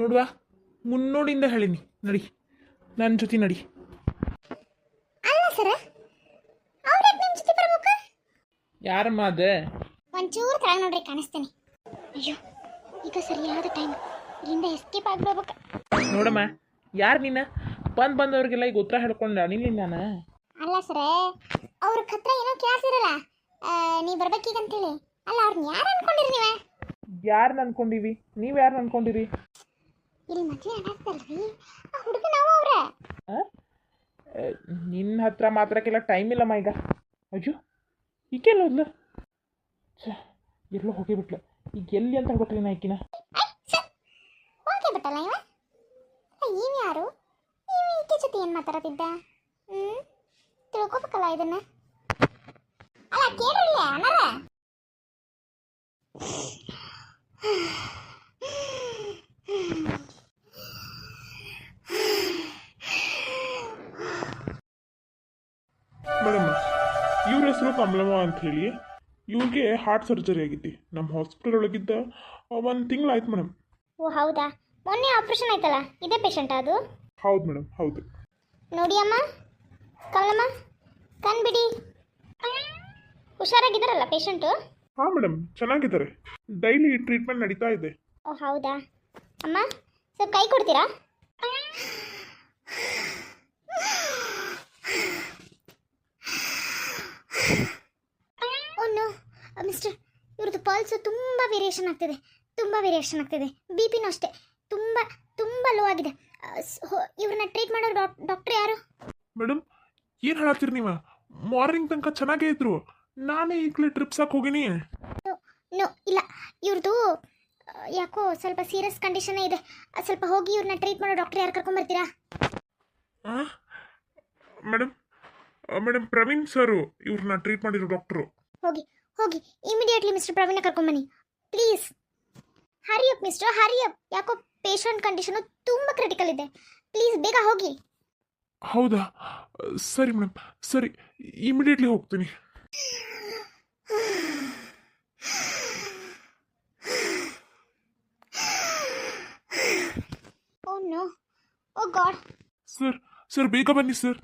ನೋಡುವ ಮುನ್ನೋಡಿಂದ ಹೇಳಿನಿ ನಡಿ ನನ್ನ ಜೊತೆ ನಡಿ. ಅಲ್ಲ ಸರ ಅವ್ರ ನಿಮ್ಮ ಜೊತೆ ಬರ್ಬೇಕು. ಯಾರಮ್ಮ ಅದೇ? ಒಂಚೂರು ತಳ ನೋಡ್ರಿ ಕಾಣಿಸ್ತೇನೆ. ಅಯ್ಯೋ ಈಗ ಸರಿಯಾದ ಟೈಮ್, ಇಲ್ಲಿಂದ ಎಸ್ಕೇಪ್ ಆಗ್ಬೇಕು. ನೋಡಮ್ಮ ಯಾರು ನೀನು? ಬಂದವ್ರಿಗೆಲ್ಲ ಈಗ ಉತ್ತರ ಹೇಳ್ಕೊಂಡ ನಿಲ್ಲಿ ನಾನು. ಅಲ್ಲ ಸರ ಅವ್ರ ಹತ್ರ ಏನೋ ಕೇಳ್ತಿರಲ್ಲ, ನೀ ಬರ್ಬೇಕೀಗಂತೇಳಿ. ಅಲ್ಲ ಅವ್ರನ್ನ ಯಾರು ಅನ್ಕೊಂಡಿರಿ ನೀವೇ? ಯಾರನ್ನ ಅನ್ಕೊಂಡಿವಿ? ನೀವು ಯಾರನ್ನ ಅನ್ಕೊಂಡಿರಿ? ಇಲ್ಲಿ ಮದುವೆ ಆಗತ್ತಲ್ರಿ ಆ ಹುಡುಗ ನಾವು ಅವ್ರ. ನಿನ್ನ ಹತ್ರ ಮಾತ್ರಕ್ಕೆಲ್ಲ ಟೈಮ್ ಇಲ್ಲಮ್ಮ ಈಗ. ಅಯ್ಯೋ ಈಗೆಲ್ಲ ಹೋದ್ಲು, ಎಲ್ಲೋ ಹೋಗಿಬಿಟ್ಲು. ಈಗ ಎಲ್ಲಿ ಅಂತ ಹೇಳ್ಬಿಟ್ರಿ ನಾ ಈಕಿನ. ಹೋಗಿ ಬಿಟ್ಟಲ್ಲ ಇವ. ಇವ ಯಾರು? ಇವ ಈಕೆ ಜೊತೆ ಏನು ಮಾತಾಡ್ತಿದ್ದ? ತಿಳ್ಕೊಬೇಕಲ್ಲ ಇದನ್ನ. ಅಲ್ಲ ಕೇಳಿಲ್ಲ ಅಣ್ಣಾರ. ಮೇಡಮ್ ಇವ್ರ ಹೆಸರು ಕಮಲಮ್ಮ ಅಂತ ಹೇಳಿ. ಇವ್ರಿಗೆ ಹಾರ್ಟ್ ಸರ್ಜರಿ ಆಗೈತಿ. ನಮ್ಮ ಹಾಸ್ಪಿಟಲ್ ಒಳಗಿದ್ದ 1 ತಿಂಗಳಾಯ್ತು ಮೇಡಮ್. ಓ ಹೌದಾ? ಮೊನ್ನೆ ಆಪ್ರೇಷನ್ ಆಯ್ತಲ್ಲ, ಇದೇ ಪೇಷಂಟ್ ಅದು? ಹೌದು ಮೇಡಮ್, ಹೌದು. ನೋಡಿ ಅಮ್ಮ, ಕಮಲಮ್ಮ ಕಣ್ ಬಿಡಿ. ಹುಷಾರಾಗಿದ್ದಾರಲ್ಲ ಪೇಷಂಟು? ಹಾಂ ಮೇಡಮ್, ಚೆನ್ನಾಗಿದ್ದಾರೆ. ಡೈಲಿ ಟ್ರೀಟ್ಮೆಂಟ್ ನಡೀತಾ ಇದೆ. ಓ ಹೌದಾ? ಅಮ್ಮ ಸ್ವಲ್ಪ ಕೈ ಕೊಡ್ತೀರಾ? ಓ ನೋ ಮಿಸ್ಟರ್, ಇವ್ರದ್ದು ಪಲ್ಸು ತುಂಬ ವೇರಿಯೇಷನ್ ಆಗ್ತಿದೆ, ಬಿ ಪಿನೂ ಅಷ್ಟೇ ತುಂಬ ಲೋ ಆಗಿದೆ. ಇವ್ರನ್ನ ಟ್ರೀಟ್ ಮಾಡೋ ಡಾಕ್ಟ್ರ್ ಯಾರು? ಮೇಡಮ್ ಏನು ಹೇಳತ್ತೀರಿ ನೀವು? ಮಾರ್ನಿಂಗ್ ತನಕ ಚೆನ್ನಾಗೇ ಇದ್ರು, ನಾನೇ ಈಗಲೇ ಟ್ರಿಪ್ಸ್ ಹಾಕಿ ಹೋಗಿನಿ. ನೋ ಇಲ್ಲ, ಇವ್ರದ್ದು ಯಾಕೋ ಸ್ವಲ್ಪ ಸೀರಿಯಸ್ ಕಂಡೀಷನ್ನೇ ಇದೆ. ಸ್ವಲ್ಪ ಹೋಗಿ ಇವ್ರನ್ನ ಟ್ರೀಟ್ ಮಾಡೋ ಡಾಕ್ಟ್ರ್ ಯಾರು ಕರ್ಕೊಂಬರ್ತೀರಾ? ಮೇಡಮ್ ಪ್ರವೀಣ್ ಸರು ಇವ್ರನ್ನ ಟ್ರೀಟ್ ಮಾಡಿರೋ ಡಾಕ್ಟ್ರು. ಹೋಗಿ ಇಮಿಡಿಯೇಟ್ಲಿ ಮಿಸ್ಟರ್ ಪ್ರವೀಣ ಕರ್ಕೊಂಬನ್ನಿ please. Hurry up mister, hurry up. ಯಾಕೋ ಪೇಷಂಟ್ ಕಂಡೀಷನು ತುಂಬ ಕ್ರಿಟಿಕಲ್ ಇದೆ, ಪ್ಲೀಸ್ ಬೇಗ ಹೋಗಿ. ಹೌದಾ? ಸರಿ ಮೇಡಮ್, ಸರಿ, ಇಮಿಡಿಯೇಟ್ಲಿ ಹೋಗ್ತೀನಿ. Oh no, oh God. Sir ಬೇಗ ಬನ್ನಿ ಸರ್.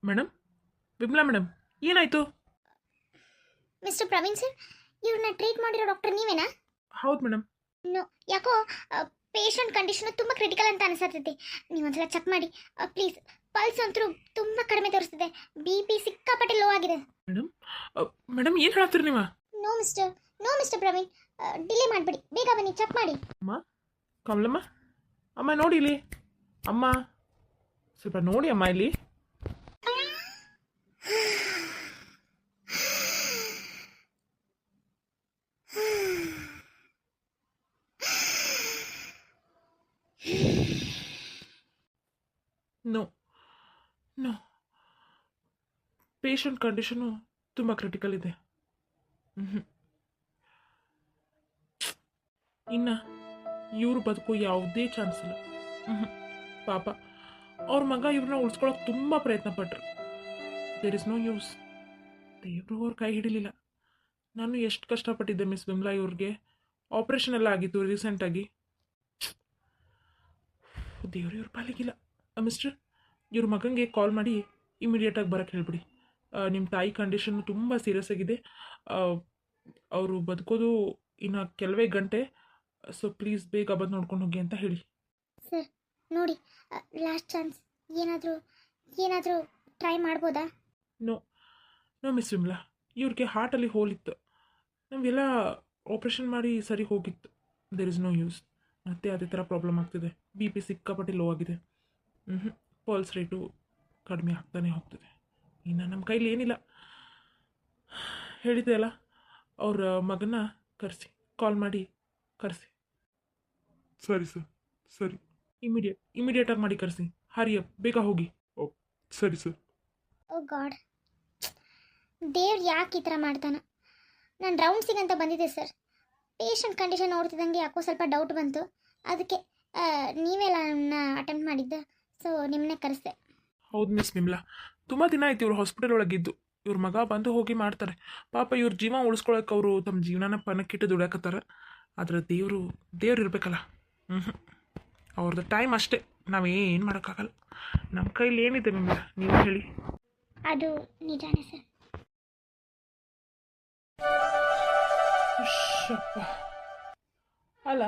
ಮೇಡಮ್, ವಿಮಲಾ ಮೇಡಮ್ ಏನಾಯಿತು? ಮಿಸ್ಟರ್ ಪ್ರವೀಣ್ ಸರ್, ಇವ್ರನ್ನ ಟ್ರೀಟ್ ಮಾಡಿರೋ ಡಾಕ್ಟರ್ ನೀವೇನಾ? ಹೌದು ಮೇಡಮ್. ನೋ, ಯಾಕೋ ಪೇಷಂಟ್ ಕಂಡೀಷನು ತುಂಬ ಕ್ರಿಟಿಕಲ್ ಅಂತ ಅನಿಸತ್ತೈತಿ. ನೀವು ಒಂದ್ಸಲ ಚೆಕ್ ಮಾಡಿ ಪ್ಲೀಸ್. ಪಲ್ಸ್ ಅಂತೂ ತುಂಬ ಕಡಿಮೆ ತೋರಿಸ್ತಿದೆ, ಬಿ ಪಿ ಸಿಕ್ಕಾಪಟ್ಟೆ ಲೋ ಆಗಿದೆ. ಮೇಡಮ್ ಏನು ಹೇಳ್ತೀರಿ ನೀವು? ನೋ ಮಿಸ್ಟರ್ ಪ್ರವೀಣ್, ಡಿಲೇ ಮಾಡಬೇಡಿ, ಬೇಗ ಬನ್ನಿ, ಚೆಕ್ ಮಾಡಿ. ಅಮ್ಮ, ಕಮಲಮ್ಮ, ಅಮ್ಮ ನೋಡಿ ಇಲ್ಲಿ. ಅಮ್ಮ ಸ್ವಲ್ಪ ನೋಡಿ ಅಮ್ಮ ಇಲ್ಲಿ. ನೋ ಪೇಷಂಟ್ ಕಂಡೀಷನು ತುಂಬ ಕ್ರಿಟಿಕಲ್ ಇದೆ. ಇನ್ನು ಇವರು ಬದುಕು ಯಾವುದೇ ಚಾನ್ಸ್ ಇಲ್ಲ. ಪಾಪ ಅವ್ರ ಮಗ ಇವ್ರನ್ನ ಉಳಿಸ್ಕೊಳ್ಳೋಕೆ ತುಂಬ ಪ್ರಯತ್ನ ಪಟ್ಟರು. There is no use. ದೇವರು ಅವ್ರ ಕೈ ಹಿಡಿಲಿಲ್ಲ. ನಾನು ಎಷ್ಟು ಕಷ್ಟಪಟ್ಟಿದ್ದೆ ಮಿಸ್ ವಿಮಲಾ. ಇವ್ರಿಗೆ ಆಪ್ರೇಷನ್ ಎಲ್ಲ ಆಗಿತ್ತು ರೀಸೆಂಟಾಗಿ. ದೇವ್ರು ಇವ್ರ ಪಾಲಿಗಿಲ್ಲ. ಮಿಸ್ಟರ್, ಇವ್ರ ಮಗನಿಗೆ ಕಾಲ್ ಮಾಡಿ ಇಮಿಡಿಯೇಟಾಗಿ ಬರೋಕ್ಕೆ ಹೇಳ್ಬಿಡಿ. ನಿಮ್ಮ ತಾಯಿ ಕಂಡೀಷನ್ನು ತುಂಬ ಸೀರಿಯಸ್ ಆಗಿದೆ, ಅವರು ಬದುಕೋದು ಇನ್ನು ಕೆಲವೇ ಗಂಟೆ. ಸೊ ಪ್ಲೀಸ್ ಬೇಗ ಬಂದು ನೋಡ್ಕೊಂಡು ಹೋಗಿ ಅಂತ ಹೇಳಿ. ಸರ್ ನೋಡಿ, ಲಾಸ್ಟ್ ಚಾನ್ಸ್, ಏನಾದರೂ ಟ್ರೈ ಮಾಡ್ಬೋದಾ? ನೋ ಮಿಸ್ ವಿಮಲಾ, ಇವ್ರಿಗೆ ಹಾರ್ಟಲ್ಲಿ ಹೋಲ್ ಇತ್ತು. ನಮಗೆಲ್ಲ ಆಪ್ರೇಷನ್ ಮಾಡಿ ಸರಿ ಹೋಗಿತ್ತು. There is no use. ಮತ್ತೆ ಅದೇ ಥರ ಪ್ರಾಬ್ಲಮ್ ಆಗ್ತಿದೆ. ಬಿ ಪಿ ಸಿಕ್ಕಾಪಟ್ಟೆ ಲೋ ಆಗಿದೆ. ಪಲ್ಸ್ ರೇಟು ಕಡಿಮೆ ಆಗ್ತಾನೆ ಹೋಗ್ತಿದೆ. ಇನ್ನು ನಮ್ಮ ಕೈಲಿ ಏನಿಲ್ಲ. ಹೇಳಿದೆ ಅಲ್ಲ, ಅವ್ರ ಮಗನ ಕರೆಸಿ, ಕಾಲ್ ಮಾಡಿ ಕರೆಸಿ. ಸರಿ ಸರ್, ಸರಿ. ಇಮಿಡಿಯೇಟಾಗಿ ಮಾಡಿ ಕರೆಸಿ. ಹರಿಯಪ್, ಬೇಗ ಹೋಗಿ. ಓ ಸರಿ ಸರ್. ಓ ಗಾಡ್, ದೇವ್ರು ಯಾಕೆ ಈ ಥರ ಮಾಡ್ತಾನೆ? ನಾನು ರೌಂಡ್ಸಿಗಂತ ಬಂದಿದ್ದೆ ಸರ್. ಪೇಷಂಟ್ ಕಂಡೀಷನ್ ನೋಡ್ತಿದ್ದಂಗೆ ಯಾಕೋ ಸ್ವಲ್ಪ ಡೌಟ್ ಬಂತು, ಅದಕ್ಕೆ ನೀವೆಲ್ಲ ನನ್ನ ಅಟೆಂಪ್ಟ್ ಮಾಡಿದ್ದೆ, ಸೊ ನಿಮ್ಮನ್ನೇ ಕರೆಸ್ದೆ. ಹೌದು ಮಿಸ್ ವಿಮಲಾ, ತುಂಬ ದಿನ ಆಯ್ತು ಇವ್ರು ಹಾಸ್ಪಿಟಲ್ ಒಳಗಿದ್ದು. ಇವ್ರ ಮಗ ಬಂದು ಹೋಗಿ ಮಾಡ್ತಾರೆ. ಪಾಪ ಇವ್ರ ಜೀವ ಉಳಿಸ್ಕೊಳಕ್ಕೆ ಅವರು ತಮ್ಮ ಜೀವನನ ಪಣಕ್ಕಿಟ್ಟು ದುಡಿಯಾಕತ್ತಾರೆ. ಆದರೆ ದೇವ್ರು ಇರಬೇಕಲ್ಲ. ಅವ್ರದ್ದು ಟೈಮ್ ಅಷ್ಟೇ, ನಾವೇನು ಮಾಡೋಕ್ಕಾಗಲ್ಲ. ನಮ್ಮ ಕೈಲಿ ಏನಿದೆ ಮ್ಯಾಮ್, ನೀವು ಹೇಳಿ. ಅದು ನಿಜಾನೇ ಸರ್. ಶಪ್ಪ. ಅಲ್ಲ,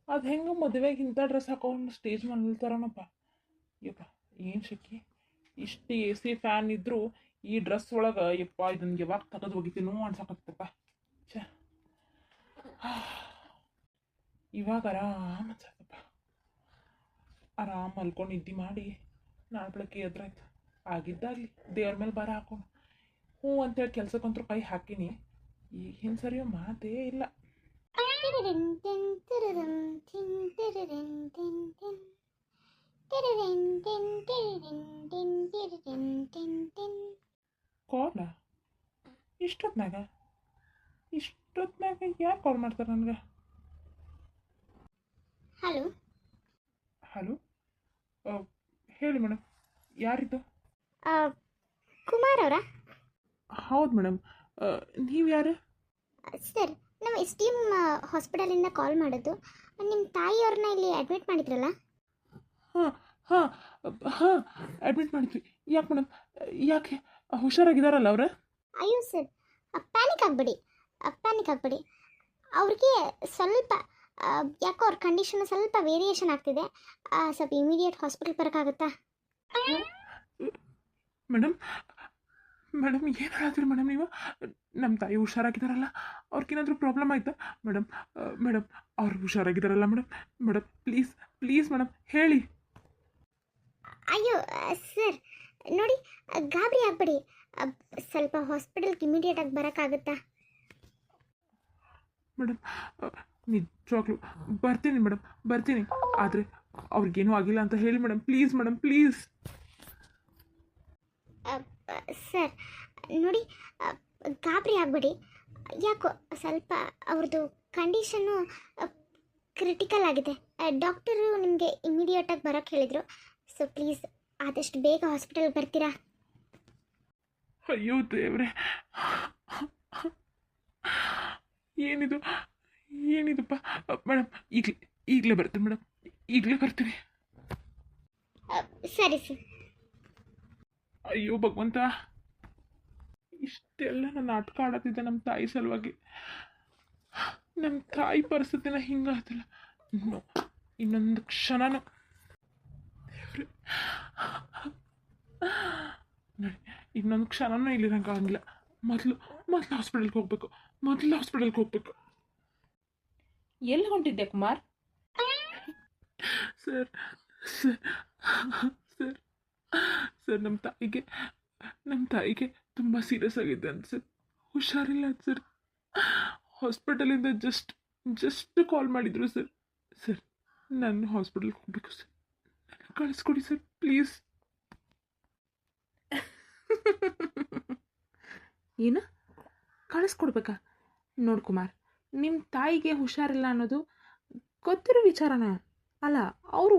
ಅದು ಹೆಂಗೆ ಮದುವೆಗೆ ಇಂಥ ಡ್ರೆಸ್ ಹಾಕೊಂಡು ಸ್ಟೇಜ್ ಮೇಲೆ ನಿಲ್ತಾರನಪ್ಪ. ಯಪ್ಪ, ಏನು ಶಕ್ಕಿ, ಇಷ್ಟು ಎ ಸಿ ಫ್ಯಾನ್ ಇದ್ದರೂ ಈ ಡ್ರೆಸ್ ಒಳಗೆ ಯಪ್ಪ ಇದನ್ನು ಯಾವಾಗ ತೆಗೆದು ಹೋಗಿತೀನೋ ಅನ್ಸಕತ್ತಪ್ಪ. ಛೇ, ಇವಾಗ ಆರಾಮ್ ಅನ್ಸತ್ತಪ್ಪ. ಆರಾಮ್ ಮಲ್ಕೊಂಡು ನಿದ್ದೆ ಮಾಡಿ ನಾಳೆ ಬೆಳಗ್ಗೆ ಎದ್ರಾಯ್ತು. ಆಗಿದ್ದಾಗಲಿ ದೇವ್ರ ಮೇಲೆ ಭಾರ ಹಾಕೊಂಡು ಹ್ಞೂ ಅಂತೇಳಿ ಕೆಲ್ಸಕ್ಕಂತೂ ಕೈ ಹಾಕೀನಿ. ಈಗ ಹಿಂದೆ ಸರಿಯೋ ಮಾತೇ ಇಲ್ಲ. ಕಾಲ ಇಷ್ಟೊತ್ನಾಗ ಯಾರು ಕಾಲ್ ಮಾಡ್ತಾರೆ ನನಗೆ? ಹಲೋ, ಹಲೋ, ಹೇಳಿ ಮೇಡಮ್, ಯಾರಿದ್ದು? ಕುಮಾರ್ ಅವರಾ? ಹೌದು ಮೇಡಮ್, ನೀವು ಯಾರು? ಸರ್, ನಾವು ಎಸ್ ಟಿ ಎಮ್ ಹಾಸ್ಪಿಟಲಿಂದ ಕಾಲ್ ಮಾಡೋದು. ನಿಮ್ಮ ತಾಯಿಯವ್ರನ್ನ ಇಲ್ಲಿ ಅಡ್ಮಿಟ್ ಮಾಡಿದ್ರಲ್ಲ? ಹಾಂ ಹಾಂ ಹಾಂ, ಅಡ್ಮಿಟ್ ಮಾಡಿದ್ವಿ. ಯಾಕೆ ಮೇಡಮ್, ಯಾಕೆ ಹುಷಾರಾಗಿದ್ದಾರಲ್ಲ ಅವ್ರ? ಅಯ್ಯೋ ಸರ್, ಪ್ಯಾನಿಕ್ ಆಗಬೇಡಿ. ಅವ್ರಿಗೆ ಸ್ವಲ್ಪ ಯಾಕೋ ಅವ್ರ ಕಂಡೀಷನ್ ಸ್ವಲ್ಪ ವೇರಿಯೇಷನ್ ಆಗ್ತಿದೆ. ಸ್ವಲ್ಪ ಇಮಿಡಿಯೇಟ್ ಹಾಸ್ಪಿಟಲ್ ಬರೋಕ್ಕಾಗುತ್ತಾ? ಮೇಡಮ್ ಏನು ಹೇಳ್ತೀರಿ ಮೇಡಮ್ ನೀವು? ನಮ್ಮ ತಾಯಿ ಹುಷಾರಾಗಿದ್ದಾರಲ್ಲ, ಅವ್ರಿಗೇನಾದರೂ ಪ್ರಾಬ್ಲಮ್ ಆಯ್ತಾ? ಮೇಡಮ್ ಅವ್ರು ಹುಷಾರಾಗಿದ್ದಾರಲ್ಲ ಮೇಡಮ್ ಪ್ಲೀಸ್ ಮೇಡಮ್ ಹೇಳಿ. ಅಯ್ಯೋ ಸರ್, ನೋಡಿ, ಗಾಬರಿ ಆಗಬೇಡಿ. ಸ್ವಲ್ಪ ಹಾಸ್ಪಿಟಲ್ಗೆ ಇಮಿಡಿಯೇಟಾಗಿ ಬರೋಕ್ಕಾಗುತ್ತಾ? ಮೇಡಮ್ ನಿಜವಾಗ್ಲೂ ಬರ್ತೀನಿ. ಆದರೆ ಅವ್ರಿಗೇನೂ ಆಗಿಲ್ಲ ಅಂತ ಹೇಳಿ ಮೇಡಮ್, ಪ್ಲೀಸ್. ಸರ್ ನೋಡಿ, ಗಾಬರಿ ಆಗಬೇಡಿ. ಯಾಕೋ ಸ್ವಲ್ಪ ಅವ್ರದ್ದು ಕಂಡೀಷನ್ನು ಕ್ರಿಟಿಕಲ್ ಆಗಿದೆ. ಡಾಕ್ಟರು ನಿಮಗೆ ಇಮಿಡಿಯೇಟಾಗಿ ಬರೋಕ್ಕೆ ಹೇಳಿದರು. ಸೊ ಪ್ಲೀಸ್ ಆದಷ್ಟು ಬೇಗ ಹಾಸ್ಪಿಟಲ್ಗೆ ಬರ್ತೀರಾ? ಅಯ್ಯೋ ದೇವ್ರೆ, ಏನಿದಪ್ಪ ಮೇಡಮ್. ಈಗಲೇ ಬರ್ತೀನಿ ಮೇಡಮ್, ಬರ್ತೀನಿ. ಸರಿ ಸರ್. ಅಯ್ಯೋ ಭಗವಂತ, ಇಷ್ಟೆಲ್ಲ ನಾನು ನಾಟಕ ಆಡತ್ತಿದ್ದೆ ನಮ್ಮ ತಾಯಿ ಸಲುವಾಗಿ. ನಮ್ಮ ತಾಯಿ ಪರಿಸ್ಥಿತಿನ ಹಿಂಗಾಯ್ತಲ್ಲ. ಇನ್ನೊಂದು ಕ್ಷಣನೂ ದೇವ್ರೆ, ನೋಡಿ, ಇನ್ನೊಂದು ಕ್ಷಣನೂ ಇಲ್ಲಿ ನಂಗೆ ಆಗಂಗಿಲ್ಲ. ಮೊದಲು ಹಾಸ್ಪಿಟಲ್ಗೆ ಹೋಗ್ಬೇಕು. ಎಲ್ಲಿ ಹೊಂಟಿದ್ದೆ ಕುಮಾರ್? ಸರ್ ನಮ್ಮ ತಾಯಿಗೆ ತುಂಬ ಸೀರಿಯಸ್ ಆಗಿದೆ ಅಂತ ಸರ್. ಹುಷಾರಿಲ್ಲ ಅಂತ ಸರ್. ಹಾಸ್ಪಿಟಲಿಂದ ಜಸ್ಟ್ ಕಾಲ್ ಮಾಡಿದ್ರು ಸರ್. ನಾನು ಹಾಸ್ಪಿಟಲ್ಗೆ ಹೋಗ್ಬೇಕು ಸರ್. ನನ್ನ ಕಳಿಸ್ಕೊಡಿ ಸರ್, ಪ್ಲೀಸ್. ಏನು ಕಳಿಸ್ಕೊಡ್ಬೇಕಾ? ನೋಡು ಕುಮಾರ್, ನಿಮ್ಮ ತಾಯಿಗೆ ಹುಷಾರಿಲ್ಲ ಅನ್ನೋದು ಗೊತ್ತಿರೋ ವಿಚಾರನ ಅಲ್ಲ. ಅವರು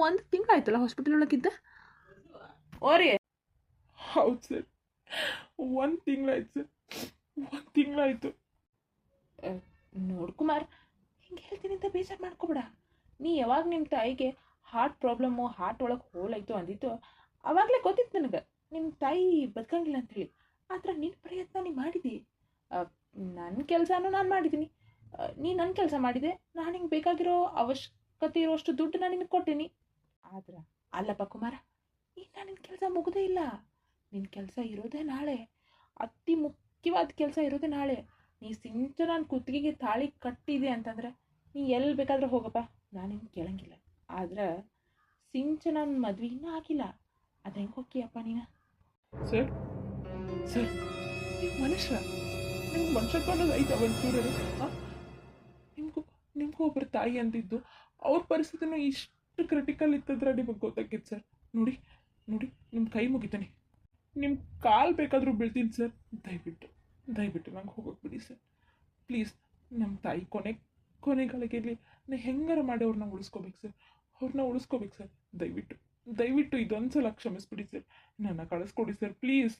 1 ತಿಂಗಳಾಯ್ತಲ್ಲ ಹಾಸ್ಪಿಟಲ್ ಒಳಗಿದ್ದ. ಓರಿ ಹೌದು ಸರ್, 1 ತಿಂಗಳಾಯ್ತು. ನೋಡು ಕುಮಾರ್, ಹಿಂಗೆ ಹೇಳ್ತೀನಿ ಅಂತ ಬೇಜಾರು ಮಾಡ್ಕೊಬೇಡ. ನೀ ಯಾವಾಗ ನಿಮ್ಮ ತಾಯಿಗೆ ಹಾರ್ಟ್ ಪ್ರಾಬ್ಲಮ್ಮು, ಹಾರ್ಟ್ ಒಳಗೆ ಹೋಲಾಯ್ತು ಅಂದಿತ್ತು, ಆವಾಗಲೇ ಗೊತ್ತಿತ್ತು ನನಗೆ ನಿಮ್ಮ ತಾಯಿ ಬದುಕಂಗಿಲ್ಲ ಅಂಥೇಳಿ. ಆದ್ರೆ ನಿನ್ನ ಪ್ರಯತ್ನ ನೀ ಮಾಡಿದಿ. ನನ್ನ ಕೆಲಸನೂ ನಾನು ಮಾಡಿದ್ದೀನಿ, ನೀ ನನ್ನ ಕೆಲಸ ಮಾಡಿದೆ. ನಾನು ಹಿಂಗೆ ಬೇಕಾಗಿರೋ ಅವಶ್ಯಕತೆ ಇರೋಷ್ಟು ದುಡ್ಡು ನಾನು ನಿನಗೆ ಕೊಟ್ಟೀನಿ. ಆದ್ರೆ ಅಲ್ಲಪ್ಪ ಕುಮಾರ, ಇನ್ನು ನಿನ್ನ ಕೆಲಸ ಮುಗಿದೇ ಇಲ್ಲ. ನಿನ್ನ ಕೆಲಸ ಇರೋದೇ ನಾಳೆ. ಅತಿ ಮುಖ್ಯವಾದ ಕೆಲಸ ಇರೋದೇ ನಾಳೆ. ನೀ ಸಿಂಚನನ ಕುತ್ತಿಗೆಗೆ ತಾಳಿ ಕಟ್ಟಿದೆ ಅಂತಂದರೆ ನೀ ಎಲ್ಲಿ ಬೇಕಾದ್ರೆ ಹೋಗಪ್ಪ, ನಾನು ನಿನ್ನ ಕೇಳಂಗಿಲ್ಲ. ಆದ್ರೆ ಸಿಂಚನನ ಮದುವೆ ಇನ್ನೂ ಆಗಿಲ್ಲ. ಅದು ಹೆಂಗೆ ಹೋಗ್ತೀಯಪ್ಪ ನೀನು? ಸರ್ ನೀವು ಮನುಷ್ಯ, ನಿಮ್ಗೆ ಮನುಷ್ಯತ್ವ ಅನ್ನೋದು ಐತೆ ಒಂಚೂರು. ನಿಮಗೂ ಒಬ್ಬರು ತಾಯಿ ಅಂತಿದ್ದು, ಅವ್ರ ಪರಿಸ್ಥಿತಿನೂ ಇಷ್ಟು ಕ್ರಿಟಿಕಲ್ ಇತ್ತಂದ್ರೆ ನಿಮಗೆ ಗೊತ್ತಾಗಿತ್ತು ಸರ್. ನೋಡಿ ನಿಮ್ಮ ಕೈ ಮುಗಿತಾನೆ, ನಿಮ್ಮ ಕಾಲು ಬೇಕಾದರೂ ಬೀಳ್ತೀನಿ ಸರ್. ದಯವಿಟ್ಟು ನಂಗೆ ಹೋಗೋಕೆ ಬಿಡಿ ಸರ್, ಪ್ಲೀಸ್. ನಮ್ಮ ತಾಯಿ ಕೊನೆಗಳಿಗೆಲ್ಲಿ ನಾನು ಹೆಂಗಾರ ಮಾಡಿ ಅವ್ರನ್ನ ಉಳಿಸ್ಕೋಬೇಕು ಸರ್. ದಯವಿಟ್ಟು ಇದೊಂದು ಸಲ ಕ್ಷಮಿಸ್ಬಿಡಿ ಸರ್. ನನ್ನ ಕಳಿಸ್ಕೊಡಿ ಸರ್, ಪ್ಲೀಸ್.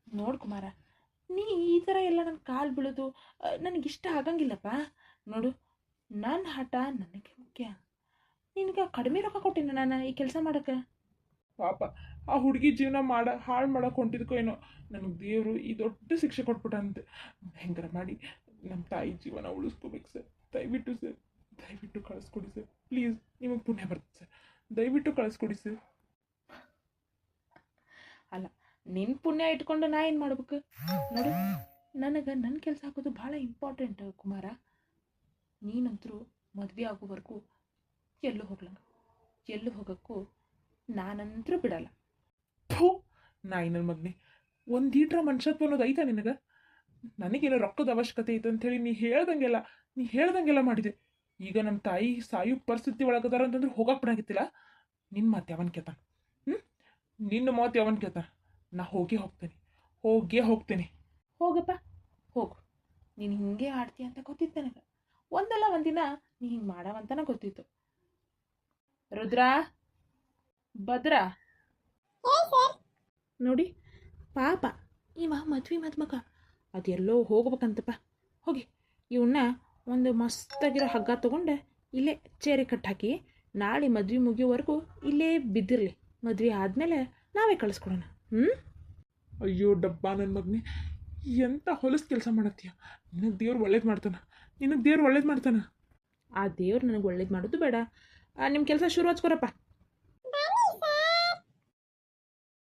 ನೋಡು ಕುಮಾರ, ನೀ ಈ ಥರ ಎಲ್ಲ ನನ್ನ ಕಾಲು ಬೀಳೋದು ನನಗಿಷ್ಟ ಆಗಂಗಿಲ್ಲಪ್ಪ. ನೋಡು, ನಾನು ನನ್ನ ಆಟ ನನಗೆ ಮುಖ್ಯ. ನಿನಗೆ ಕಡಿಮೆ ರೊಕ್ಕ ಕೊಟ್ಟಿನ ನಾನು ಈ ಕೆಲಸ ಮಾಡೋಕ್ಕೆ. ಪಾಪ ಆ ಹುಡುಗಿ ಜೀವನ ಹಾಳು ಮಾಡಕ್ಕೆ ಹೊಂಟಿದ್ಕೋ ಏನೋ ನನಗೆ ದೇವರು ಈ ದೊಡ್ಡ ಶಿಕ್ಷೆ ಕೊಟ್ಬಿಟ್ಟಂತೆ. ಹೆಂಗಾರ ಮಾಡಿ ನಮ್ಮ ತಾಯಿ ಜೀವನ ಉಳಿಸ್ಕೋಬೇಕು ಸರ್. ದಯವಿಟ್ಟು ಸರ್, ದಯವಿಟ್ಟು ಕಳಿಸ್ಕೊಡಿ ಸರ್. ಪ್ಲೀಸ್, ನಿಮಗೆ ಪುಣ್ಯ ಬರುತ್ತೆ ಸರ್. ದಯವಿಟ್ಟು ಕಳಿಸ್ಕೊಡಿ ಸರ್. ಅಲ್ಲ, ನಿನ್ನ ಪುಣ್ಯ ಇಟ್ಕೊಂಡು ನಾ ಏನು ಮಾಡ್ಬೇಕು ನೋಡು. ನನಗೆ ನನ್ನ ಕೆಲಸ ಹಾಕೋದು ಭಾಳ ಇಂಪಾರ್ಟೆಂಟ್ ಕುಮಾರ. ನೀನಂತರೂ ಮದುವೆ ಆಗೋವರೆಗೂ ಎಲ್ಲೂ ಹೋಗ್ಲಂಗ, ಎಲ್ಲೂ ಹೋಗೋಕ್ಕೂ ನಾನಂತರೂ ಬಿಡಲ್ಲ. ಥೂ, ನಾಯಿ ನನ್ನ ಮಗನೇ, ಒಂದು ಈಟ್ರ ಮನುಷ್ಯತ್ವ ಅನ್ನೋದು ಐತಾ ನಿನಗೆ? ನನಗೇನೋ ರೊಕ್ಕದ ಅವಶ್ಯಕತೆ ಐತೆ ಅಂಥೇಳಿ ನೀ ಹೇಳ್ದಂಗೆಲ್ಲ ಮಾಡಿದೆ. ಈಗ ನಮ್ಮ ತಾಯಿ ಸಾಯು ಪರಿಸ್ಥಿತಿ ಒಳಗದಾರ ಅಂತಂದ್ರೆ ಹೋಗಕ್ಕೆ ಬಿಡಾಗಿತ್ತಿಲ್ಲ. ನಿನ್ನ ಮಾತು ಯಾವನ್ ಕೇಳ್ತಾನೆ? ನಿನ್ನ ಮಾತು ಯಾವನ್ ಕೇಳ್ತಾನೆ? ನಾ ಹೋಗೇ ಹೋಗ್ತೇನೆ. ಹೋಗಪ್ಪ, ಹೋಗು. ನೀನು ಹಿಂಗೆ ಆಡ್ತೀಯ ಅಂತ ಗೊತ್ತಿತ್ತು ನನಗೆ. ಒಂದಲ್ಲ ಒಂದಿನ ನೀ ಹಿಂಗೆ ಮಾಡವಂತನ ಗೊತ್ತಿತ್ತು. ರುದ್ರ, ಭದ್ರ ನೋಡಿ ಪಾಪ ಇವ ಮದ್ವೆ ಮದ್ಮಗ ಅದೆಲ್ಲೋ ಹೋಗ್ಬೇಕಂತಪ್ಪ. ಹೋಗಿ ಇವನ್ನ ಒಂದು ಮಸ್ತಾಗಿರೋ ಹಗ್ಗ ತೊಗೊಂಡು ಇಲ್ಲೇ ಚೇರಿ ಕಟ್ಟಾಕಿ ನಾಳೆ ಮದ್ವೆ ಮುಗಿಯೋವರೆಗೂ ಇಲ್ಲೇ ಬಿದ್ದಿರಲಿ. ಮದ್ವೆ ಆದಮೇಲೆ ನಾವೇ ಕಳಿಸ್ಕೊಡೋಣ. ಅಯ್ಯೋ ಡಬ್ಬ ನನ್ನ ಮಗನೇ, ಎಂಥ ಹೊಲಸು ಕೆಲಸ ಮಾಡತ್ತೀಯ. ನಿನಗೆ ದೇವ್ರು ಒಳ್ಳೇದು ಮಾಡ್ತಾನೆ. ಆ ದೇವ್ರು ನನಗೆ ಒಳ್ಳೇದು ಮಾಡೋದು ಬೇಡ. ನಿಮ್ಮ ಕೆಲಸ ಶುರು ಹಚ್ಕೊರಪ್ಪ.